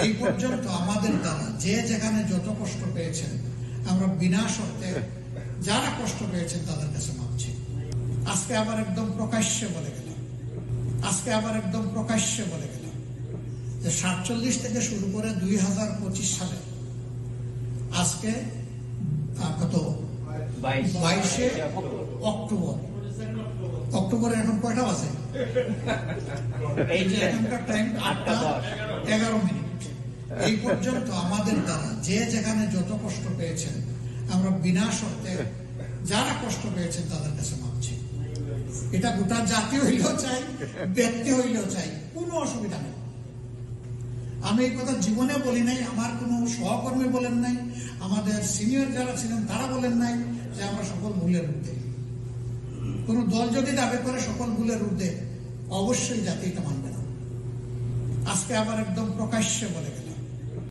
এই পর্যন্ত আমাদের দ্বারা যে যেখানে যত কষ্ট পেয়েছেন আমরা বিনা শর্তে যারা কষ্ট পেয়েছেন তাদের কাছে মাপছি। আজকে আবার একদম প্রকাশ্যে বলে গেলাম যে 47 থেকে শুরু করে 2025 সালে আজকে কত 22শে অক্টোবরে এখন কয়টা বাজে? এই যে এখনকার টাইম 8:11। এই পর্যন্ত আমাদের দ্বারা যে যেখানে যত কষ্ট পেয়েছেন আমরা বিনা শর্তে যারা কষ্ট পেয়েছেন তাদের কাছে মাপছি। এটা গোটা জাতি হইলেও চাই, ব্যক্তি হইলেও চাই, কোনো অসুবিধা নেই। আমি এই কথা জীবনে বলি নাই, আমার কোনো সহকর্মী বলেন নাই, আমাদের সিনিয়র যারা ছিলেন তারা বলেন নাই যে আমরা সকল ভুলের ঊর্ধ্বে। কোন দল যদি দাবি করে সকল ভুলের ঊর্ধ্বে, অবশ্যই জাতি এটা মানবে না। আজকে আবার একদম প্রকাশ্যে